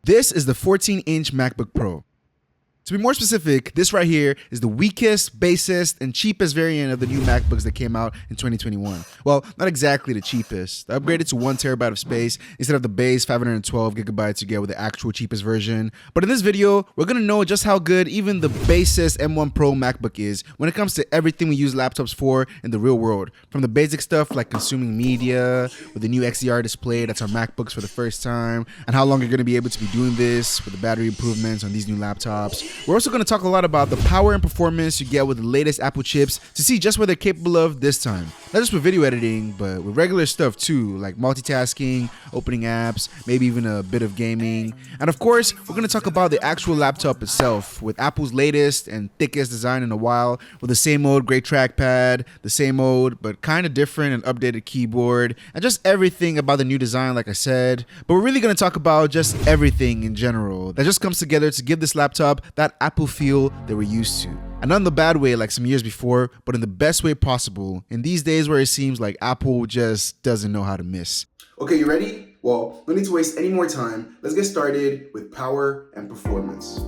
This is the 14-inch MacBook Pro. To be more specific, this right here is the weakest, basest, and cheapest variant of the new MacBooks that came out in 2021. Well, not exactly the cheapest. They upgraded to 1 terabyte of space instead of the base 512 gigabytes you get with the actual cheapest version. But in this video, we're gonna know just how good even the basest M1 Pro MacBook is when it comes to everything we use laptops for in the real world. From the basic stuff like consuming media, with the new XDR display that's on MacBooks for the first time, and how long you're gonna be able to be doing this with the battery improvements on these new laptops. We're also going to talk a lot about the power and performance you get with the latest Apple chips to see just what they're capable of this time. Not just with video editing, but with regular stuff too, like multitasking, opening apps, maybe even a bit of gaming. And of course, we're going to talk about the actual laptop itself with Apple's latest and thickest design in a while, with the same old great trackpad, the same old but kind of different and updated keyboard, and just everything about the new design like I said. But we're really going to talk about just everything in general that just comes together to give this laptop that Apple feel that we're used to. And not in the bad way like some years before, but in the best way possible in these days where it seems like Apple just doesn't know how to miss. Okay, you ready? Well, no need to waste any more time. Let's get started with power and performance.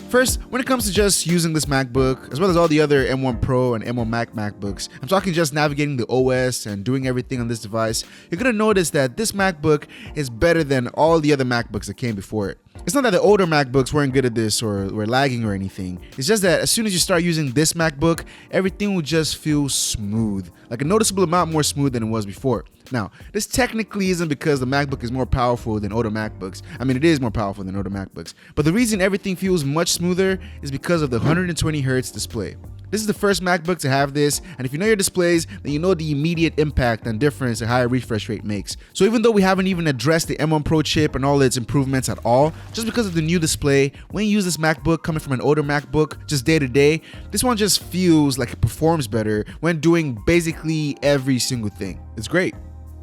First, when it comes to just using this MacBook, as well as all the other M1 Pro and M1 Mac MacBooks, I'm talking just navigating the OS and doing everything on this device, you're gonna notice that this MacBook is better than all the other MacBooks that came before it. It's not that the older MacBooks weren't good at this or were lagging or anything. It's just that as soon as you start using this MacBook, everything will just feel smooth, like a noticeable amount more smooth than it was before. Now, this technically isn't because the MacBook is more powerful than older MacBooks. I mean, it is more powerful than older MacBooks. But the reason everything feels much smoother is because of the 120 Hz display. This is the first MacBook to have this, and if you know your displays, then you know the immediate impact and difference a higher refresh rate makes. So even though we haven't even addressed the M1 Pro chip and all its improvements at all, just because of the new display, when you use this MacBook coming from an older MacBook, just day to day, this one just feels like it performs better when doing basically every single thing. It's great.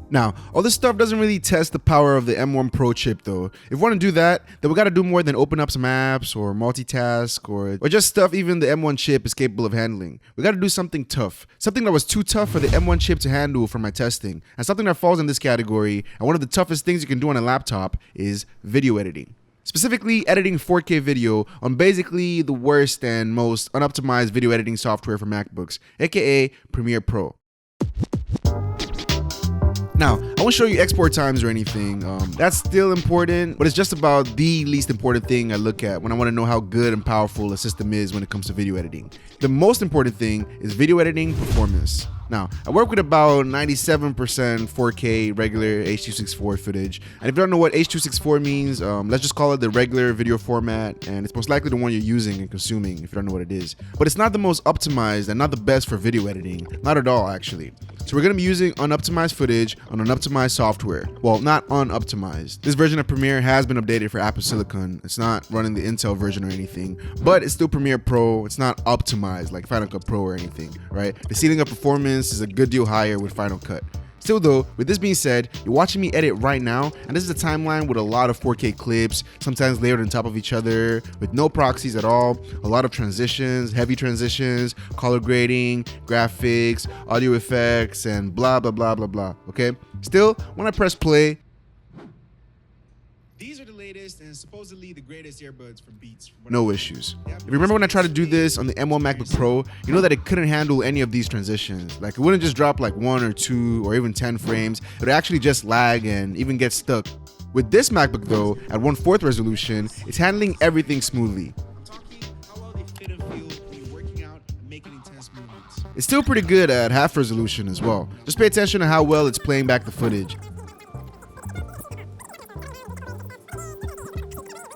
Now, all this stuff doesn't really test the power of the M1 Pro chip though. If we want to do that, then we got to do more than open up some apps or multitask or just stuff even the M1 chip is capable of handling. We got to do something tough. Something that was too tough for the M1 chip to handle for my testing. And something that falls in this category, and one of the toughest things you can do on a laptop, is video editing. Specifically, editing 4K video on basically the worst and most unoptimized video editing software for MacBooks, aka Premiere Pro. Now, I won't show you export times or anything. That's still important, but it's just about the least important thing I look at when I want to know how good and powerful a system is when it comes to video editing. The most important thing is video editing performance. Now, I work with about 97% 4K regular H.264 footage. And if you don't know what H.264 means, let's just call it the regular video format. And it's most likely the one you're using and consuming if you don't know what it is. But it's not the most optimized and not the best for video editing. Not at all, actually. So we're going to be using unoptimized footage on unoptimized software. Well, not unoptimized. This version of Premiere has been updated for Apple Silicon. It's not running the Intel version or anything, but it's still Premiere Pro. It's not optimized like Final Cut Pro or anything, right? The ceiling of performance is a good deal higher with Final Cut. Still though, with this being said, you're watching me edit right now, and this is a timeline with a lot of 4K clips, sometimes layered on top of each other, with no proxies at all, a lot of transitions, heavy transitions, color grading, graphics, audio effects, and blah, blah, blah, blah, blah, okay? Still, when I press play, these are the latest and supposedly the greatest earbuds from Beats. No issues. If you remember when I tried to do this on the M1 MacBook Pro, you know that it couldn't handle any of these transitions. Like it wouldn't just drop like 1 or 2 or even 10 frames. It would actually just lag and even get stuck. With this MacBook though, at 1/4 resolution, it's handling everything smoothly. It's still pretty good at half resolution as well. Just pay attention to how well it's playing back the footage.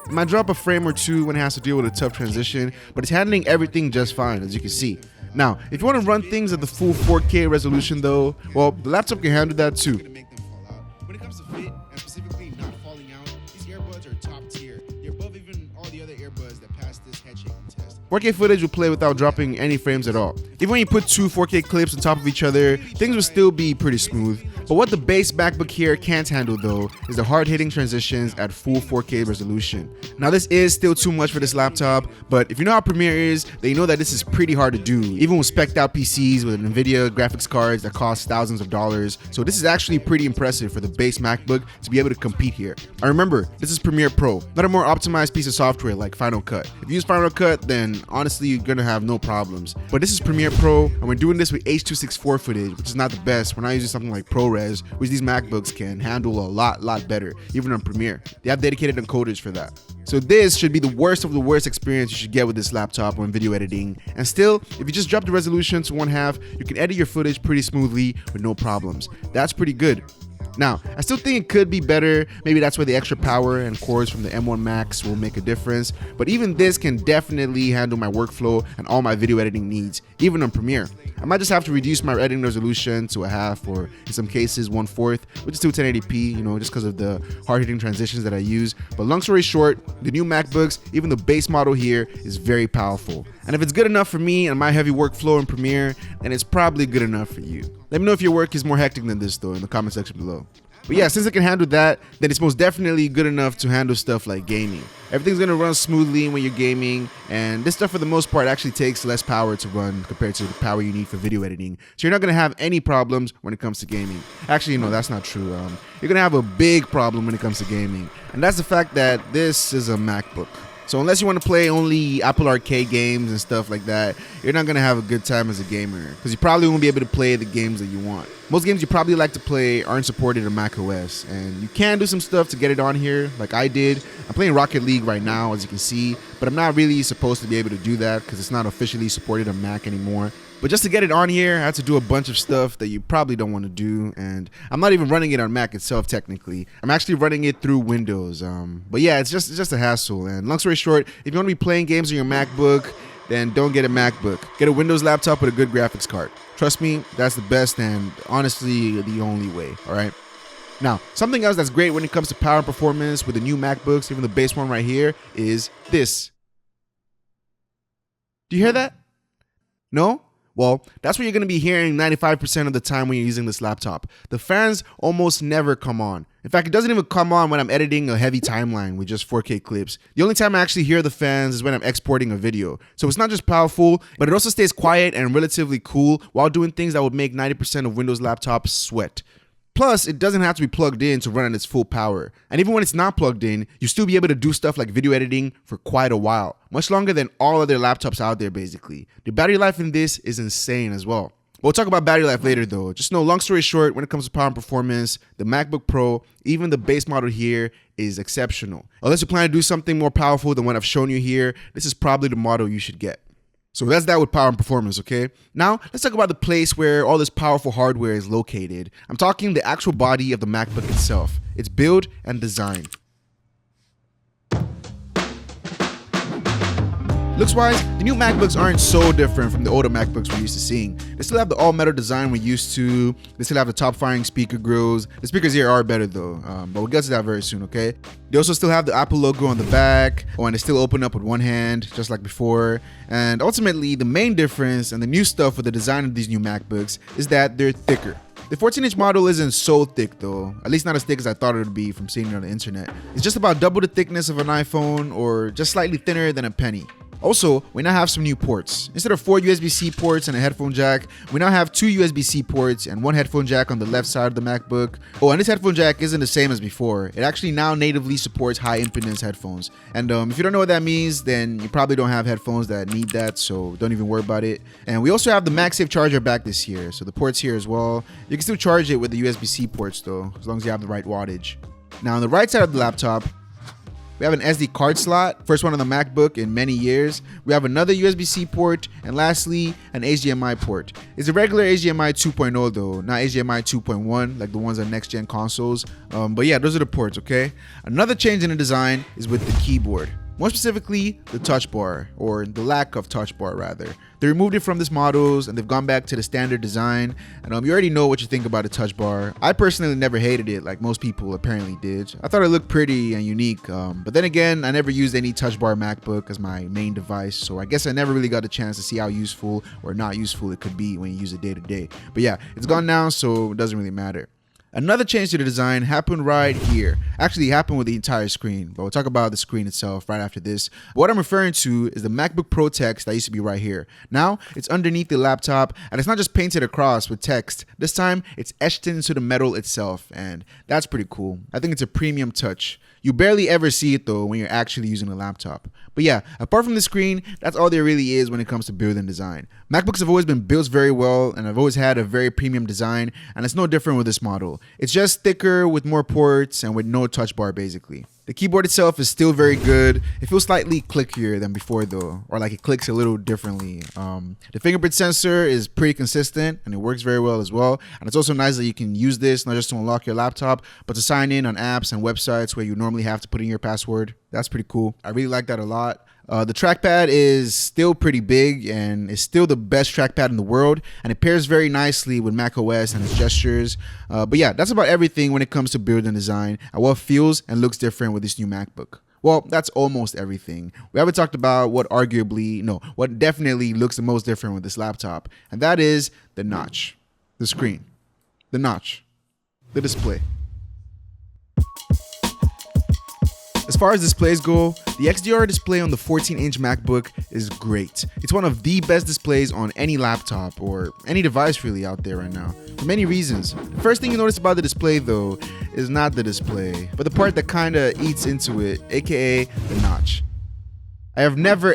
It might drop a frame or two when it has to deal with a tough transition, but it's handling everything just fine, as you can see. Now, if you want to run things at the full 4K resolution though, well, the laptop can handle that too. When it comes to fit, and specifically not falling out, these earbuds are top tier. They're above even all the other earbuds that passed this head shaking test. 4K footage will play without dropping any frames at all. Even when you put 2 4K clips on top of each other, things will still be pretty smooth. But what the base MacBook here can't handle though is the hard-hitting transitions at full 4K resolution. Now this is still too much for this laptop, but if you know how Premiere is, then you know that this is pretty hard to do, even with spec'd out PCs with NVIDIA graphics cards that cost thousands of dollars. So this is actually pretty impressive for the base MacBook to be able to compete here. And remember, this is Premiere Pro, not a more optimized piece of software like Final Cut. If you use Final Cut, then honestly you're gonna have no problems. But this is Premiere Pro, and we're doing this with H.264 footage, which is not the best. We're not using something like ProRes, which these MacBooks can handle a lot better, even on Premiere. They have dedicated encoders for that. So this should be the worst of the worst experience you should get with this laptop when video editing. And still, if you just drop the resolution to 1/2, you can edit your footage pretty smoothly with no problems. That's pretty good. Now, I still think it could be better. Maybe that's where the extra power and cores from the M1 Max will make a difference. But even this can definitely handle my workflow and all my video editing needs, even on Premiere. I might just have to reduce my editing resolution to 1/2 or in some cases 1/4, which is still 1080p, just because of the hard-hitting transitions that I use. But long story short, the new MacBooks, even the base model here, is very powerful. And if it's good enough for me and my heavy workflow in Premiere, then it's probably good enough for you. Let me know if your work is more hectic than this though in the comment section below. But yeah, since it can handle that, then it's most definitely good enough to handle stuff like gaming. Everything's gonna run smoothly when you're gaming, and this stuff for the most part actually takes less power to run compared to the power you need for video editing. So you're not gonna have any problems when it comes to gaming. Actually, no, that's not true. You're gonna have a big problem when it comes to gaming, and that's the fact that this is a MacBook. So unless you want to play only Apple Arcade games and stuff like that, you're not going to have a good time as a gamer, because you probably won't be able to play the games that you want. Most games you probably like to play aren't supported on macOS, and you can do some stuff to get it on here, like I did. I'm playing Rocket League right now, as you can see, but I'm not really supposed to be able to do that because it's not officially supported on Mac anymore. But just to get it on here, I had to do a bunch of stuff that you probably don't want to do, and I'm not even running it on Mac itself technically. I'm actually running it through Windows. But yeah, it's just a hassle. And long story short, if you want to be playing games on your MacBook, then don't get a MacBook. Get a Windows laptop with a good graphics card. Trust me, that's the best and honestly the only way, all right? Now, something else that's great when it comes to power and performance with the new MacBooks, even the base one right here, is this. Do you hear that? No? Well, that's what you're going to be hearing 95% of the time when you're using this laptop. The fans almost never come on. In fact, it doesn't even come on when I'm editing a heavy timeline with just 4K clips. The only time I actually hear the fans is when I'm exporting a video. So it's not just powerful, but it also stays quiet and relatively cool while doing things that would make 90% of Windows laptops sweat. Plus, it doesn't have to be plugged in to run at its full power. And even when it's not plugged in, you'll still be able to do stuff like video editing for quite a while. Much longer than all other laptops out there, basically. The battery life in this is insane as well. We'll talk about battery life later though. Just know, long story short, when it comes to power and performance, the MacBook Pro, even the base model here, is exceptional. Unless you plan to do something more powerful than what I've shown you here, this is probably the model you should get. So that's that with power and performance, okay? Now, let's talk about the place where all this powerful hardware is located. I'm talking the actual body of the MacBook itself, its build and design. Looks-wise, the new MacBooks aren't so different from the older MacBooks we're used to seeing. They still have the all-metal design we're used to. They still have the top-firing speaker grills. The speakers here are better though, but we'll get to that very soon, okay? They also still have the Apple logo on the back, and they still open up with one hand, just like before. And ultimately, the main difference and the new stuff with the design of these new MacBooks is that they're thicker. The 14-inch model isn't so thick though, at least not as thick as I thought it would be from seeing it on the internet. It's just about double the thickness of an iPhone, or just slightly thinner than a penny. Also, we now have some new ports. Instead of 4 USB-C ports and a headphone jack, we now have 2 USB-C ports and 1 headphone jack on the left side of the MacBook. Oh, and this headphone jack isn't the same as before. It actually now natively supports high impedance headphones. And if you don't know what that means, then you probably don't have headphones that need that, so don't even worry about it. And we also have the MagSafe charger back this year, so the port's here as well. You can still charge it with the USB-C ports though, as long as you have the right wattage. Now on the right side of the laptop, we have an SD card slot, first one on the MacBook in many years. We have another USB-C port, and lastly, an HDMI port. It's a regular HDMI 2.0 though, not HDMI 2.1 like the ones on next-gen consoles. But yeah, those are the ports, okay? Another change in the design is with the keyboard. More specifically, the touch bar, or the lack of touch bar rather. They removed it from these models and they've gone back to the standard design. And you already know what you think about the touch bar. I personally never hated it like most people apparently did. I thought it looked pretty and unique. But then again, I never used any touch bar MacBook as my main device. So I guess I never really got a chance to see how useful or not useful it could be when you use it day to day. But yeah, it's gone now, so it doesn't really matter. Another change to the design happened right here. Actually, it happened with the entire screen, but we'll talk about the screen itself right after this. What I'm referring to is the MacBook Pro text that used to be right here. Now, it's underneath the laptop, and it's not just painted across with text. This time, it's etched into the metal itself, and that's pretty cool. I think it's a premium touch. You barely ever see it though when you're actually using a laptop. But yeah, apart from the screen, that's all there really is when it comes to build and design. MacBooks have always been built very well, and I've always had a very premium design, and it's no different with this model. It's just thicker with more ports and with no touch bar basically. The keyboard itself is still very good. It feels slightly clickier than before though, or like it clicks a little differently. The fingerprint sensor is pretty consistent and it works very well as well. And it's also nice that you can use this not just to unlock your laptop, but to sign in on apps and websites where you normally have to put in your password. That's pretty cool. I really like that a lot. The trackpad is still pretty big and is still the best trackpad in the world, and it pairs very nicely with macOS and its gestures. But yeah, that's about everything when it comes to build and design and what feels and looks different with this new MacBook. Well, that's almost everything. We haven't talked about what definitely looks the most different with this laptop, and that is the notch, the screen, the notch, the display. As far as displays go, the XDR display on the 14-inch MacBook is great. It's one of the best displays on any laptop or any device really out there right now, for many reasons. The first thing you notice about the display though is not the display, but the part that kinda eats into it, aka the notch. I have never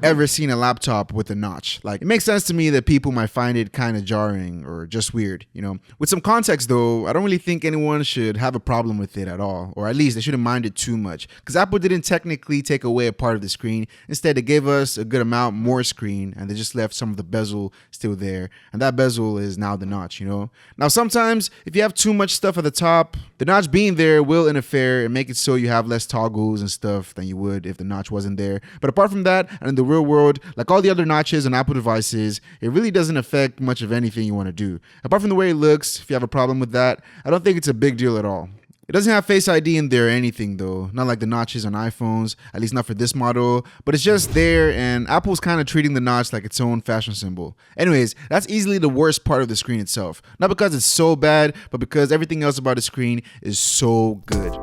ever seen a laptop with a notch. Like, it makes sense to me that people might find it kind of jarring or just weird, you know. With some context though, I don't really think anyone should have a problem with it at all, or at least they shouldn't mind it too much, because Apple didn't technically take away a part of the screen. Instead, they gave us a good amount more screen, and they just left some of the bezel still there, and that bezel is now the notch, you know. Now sometimes if you have too much stuff at the top, the notch being there will interfere and make it so you have less toggles and stuff than you would if the notch wasn't there. But apart from that, and in the real world, like all the other notches on Apple devices, it really doesn't affect much of anything you want to do. Apart from the way it looks, if you have a problem with that, I don't think it's a big deal at all. It doesn't have Face ID in there or anything though, not like the notches on iPhones, at least not for this model, but it's just there, and Apple's kind of treating the notch like its own fashion symbol. Anyways, that's easily the worst part of the screen itself. Not because it's so bad, but because everything else about the screen is so good.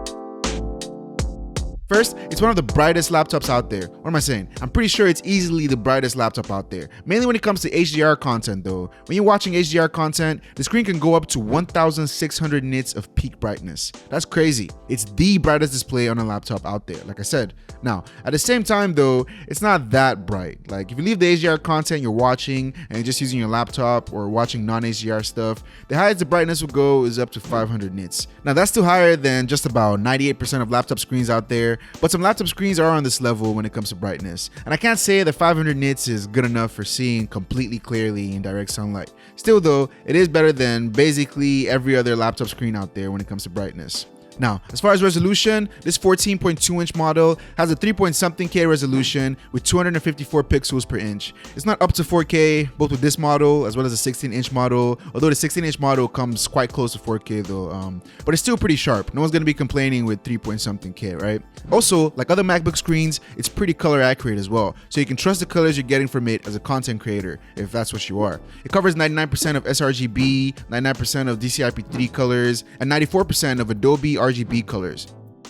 First, it's one of the brightest laptops out there. What am I saying? I'm pretty sure it's easily the brightest laptop out there. Mainly when it comes to HDR content though. When you're watching HDR content, the screen can go up to 1600 nits of peak brightness. That's crazy. It's the brightest display on a laptop out there, like I said. Now, at the same time though, it's not that bright. Like, if you leave the HDR content you're watching and you're just using your laptop or watching non-HDR stuff, the highest the brightness will go is up to 500 nits. Now, that's still higher than just about 98% of laptop screens out there, but some laptop screens are on this level when it comes to brightness. And I can't say that 500 nits is good enough for seeing completely clearly in direct sunlight. Still though, it is better than basically every other laptop screen out there when it comes to brightness. Now, as far as resolution, this 14.2-inch model has a 3-point-something-K resolution with 254 pixels per inch. It's not up to 4K, both with this model as well as the 16-inch model, although the 16-inch model comes quite close to 4K though, but it's still pretty sharp. No one's gonna be complaining with 3-point-something-K, right? Also, like other MacBook screens, it's pretty color accurate as well, so you can trust the colors you're getting from it as a content creator, if that's what you are. It covers 99% of sRGB, 99% of DCI-P3 colors, and 94% of Adobe RGB colors.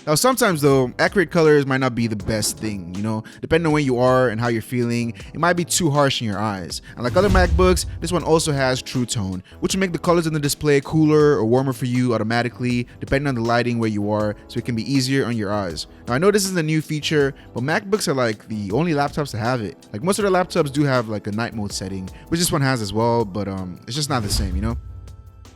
Now sometimes though, accurate colors might not be the best thing, you know, depending on where you are and how you're feeling, it might be too harsh in your eyes. And like other MacBooks, this one also has True Tone, which will make the colors in the display cooler or warmer for you automatically, depending on the lighting where you are, so it can be easier on your eyes. Now I know this is a new feature, but MacBooks are like the only laptops to have it. Like most of the laptops do have like a night mode setting, which this one has as well, but it's just not the same, you know?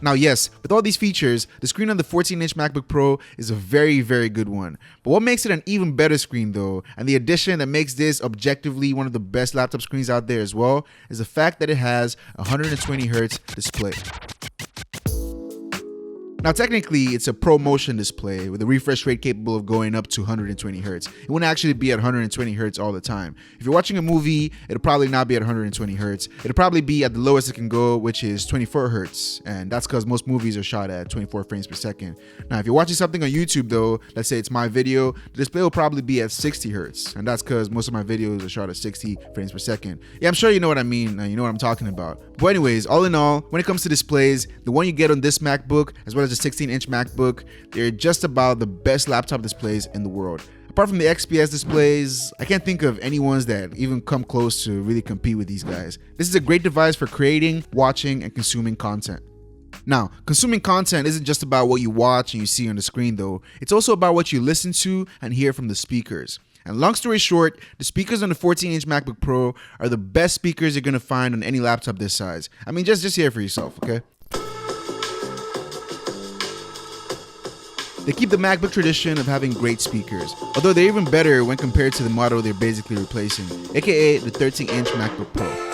Now yes, with all these features, the screen on the 14-inch MacBook Pro is a very good one. But what makes it an even better screen though, and the addition that makes this objectively one of the best laptop screens out there as well, is the fact that it has a 120Hz display. Now technically, it's a ProMotion display with a refresh rate capable of going up to 120 Hz. It won't actually be at 120 Hz all the time. If you're watching a movie, it'll probably not be at 120 Hz. It'll probably be at the lowest it can go, which is 24 Hz. And that's because most movies are shot at 24 frames per second. Now, if you're watching something on YouTube though, let's say it's my video, the display will probably be at 60 Hz. And that's because most of my videos are shot at 60 frames per second. Yeah, I'm sure you know what I mean, and you know what I'm talking about. But anyways, all in all, when it comes to displays, the one you get on this MacBook, as well as the 16-inch MacBook, they're just about the best laptop displays in the world. Apart from the XPS displays, I can't think of any ones that even come close to really compete with these guys. This is a great device for creating, watching, and consuming content. Now, consuming content isn't just about what you watch and you see on the screen though, it's also about what you listen to and hear from the speakers. And long story short, the speakers on the 14-inch MacBook Pro are the best speakers you're going to find on any laptop this size. I mean, just hear it for yourself, okay? They keep the MacBook tradition of having great speakers, although they're even better when compared to the model they're basically replacing, aka the 13-inch MacBook Pro.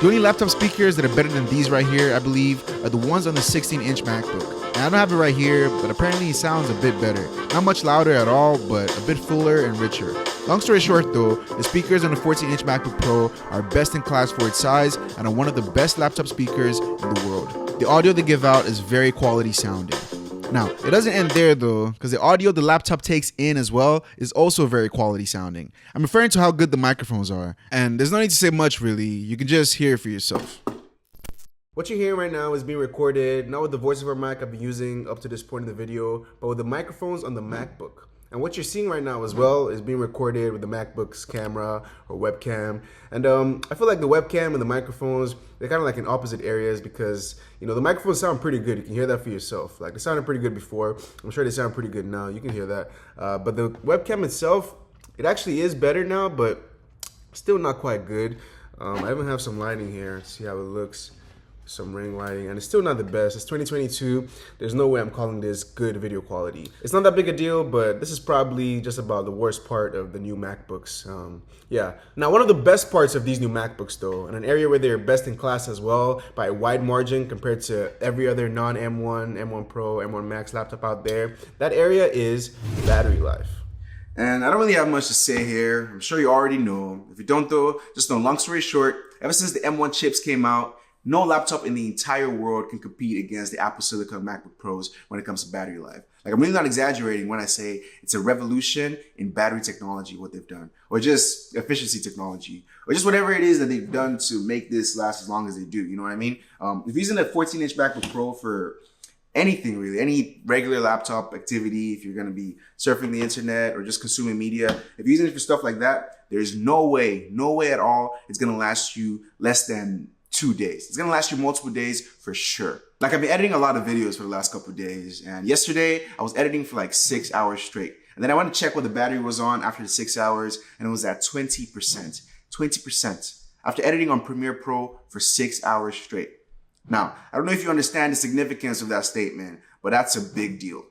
The only laptop speakers that are better than these right here, I believe, are the ones on the 16-inch MacBook. And I don't have it right here, but apparently it sounds a bit better. Not much louder at all, but a bit fuller and richer. Long story short though, the speakers on the 14-inch MacBook Pro are best in class for its size and are one of the best laptop speakers in the world. The audio they give out is very quality sounding. Now, it doesn't end there though, because the audio the laptop takes in as well is also very quality sounding. I'm referring to how good the microphones are, and there's no need to say much really, you can just hear it for yourself. What you're hearing right now is being recorded, not with the voiceover mic I've been using up to this point in the video, but with the microphones on the MacBook. And what you're seeing right now as well is being recorded with the MacBook's camera or webcam. And I feel like the webcam and the microphones, they're kind of like in opposite areas because, you know, the microphones sound pretty good. You can hear that for yourself. Like, they sounded pretty good before. I'm sure they sound pretty good now. You can hear that. But the webcam itself, it actually is better now, but still not quite good. I even have some lighting here. See how it looks. Some ring lighting, and it's still not the best. It's 2022. There's no way I'm calling this good video quality. It's not that big a deal, but this is probably just about the worst part of the new MacBooks. Yeah. Now, one of the best parts of these new MacBooks though, and an area where they're best in class as well by a wide margin compared to every other non-M1, M1 Pro, M1 Max laptop out there, that area is battery life. And I don't really have much to say here. I'm sure you already know. If you don't though, just know, long story short, ever since the M1 chips came out, no laptop in the entire world can compete against the Apple Silicon MacBook Pros when it comes to battery life. Like, I'm really not exaggerating when I say it's a revolution in battery technology, what they've done, or just efficiency technology, or just whatever it is that they've done to make this last as long as they do. You know what I mean? If you're using a 14-inch MacBook Pro for anything really, any regular laptop activity, if you're going to be surfing the internet or just consuming media, if you're using it for stuff like that, there's no way at all it's going to last you less than 2 days. It's gonna last you multiple days for sure. Like, I've been editing a lot of videos for the last couple of days, and yesterday I was editing for like 6 hours straight. And then I went to check what the battery was on after the 6 hours, and it was at 20%. 20%. After editing on Premiere Pro for 6 hours straight. Now, I don't know if you understand the significance of that statement, but that's a big deal.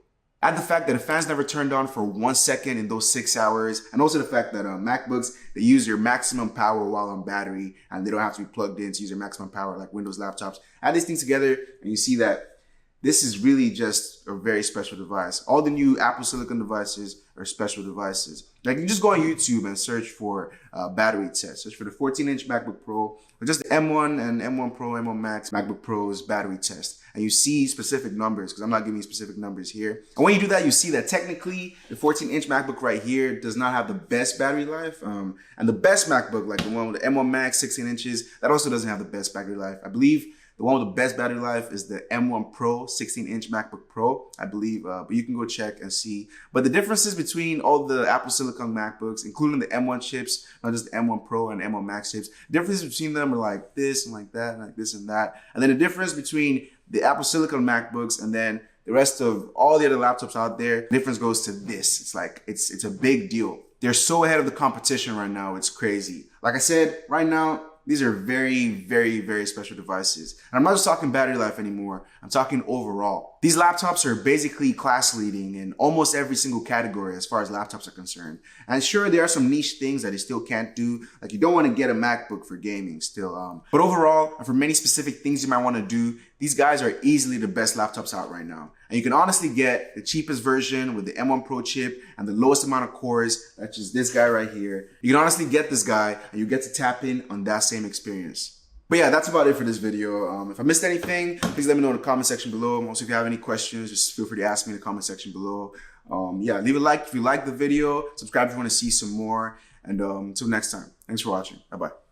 Add the fact that the fans never turned on for 1 second in those 6 hours, and also the fact that MacBooks, they use your maximum power while on battery, and they don't have to be plugged in to use their maximum power like Windows laptops. Add these things together, and you see that this is really just a very special device. All the new Apple Silicon devices are special devices. Like, you just go on YouTube and search for battery tests. Search for the 14-inch MacBook Pro, or just the M1 and M1 Pro, M1 Max MacBook Pros battery test. And you see specific numbers, because I'm not giving you specific numbers here. And when you do that, you see that technically the 14-inch MacBook right here does not have the best battery life. And the best MacBook, like the one with the M1 Max 16 inches, that also doesn't have the best battery life. I believe the one with the best battery life is the M1 Pro 16-inch MacBook Pro, I believe, but you can go check and see. But the differences between all the Apple Silicon MacBooks, including the M1 chips, not just the M1 Pro and M1 Max chips, the differences between them are like this and like that, and like this and that. And then the difference between the Apple Silicon MacBooks and then the rest of all the other laptops out there, the difference goes to this. It's like, it's a big deal. They're so ahead of the competition right now, it's crazy. Like I said, right now, these are very, very, very special devices. And I'm not just talking battery life anymore. I'm talking overall. These laptops are basically class leading in almost every single category as far as laptops are concerned. And sure, there are some niche things that they still can't do. Like, you don't want to get a MacBook for gaming still. But overall, and for many specific things you might want to do, these guys are easily the best laptops out right now. And you can honestly get the cheapest version with the M1 Pro chip and the lowest amount of cores, that's just this guy right here. You can honestly get this guy and you get to tap in on that same experience. But yeah, that's about it for this video. If I missed anything, please let me know in the comment section below. Also, if you have any questions, just feel free to ask me in the comment section below. Yeah, leave a like if you like the video, subscribe if you want to see some more, and until next time, thanks for watching. Bye-bye.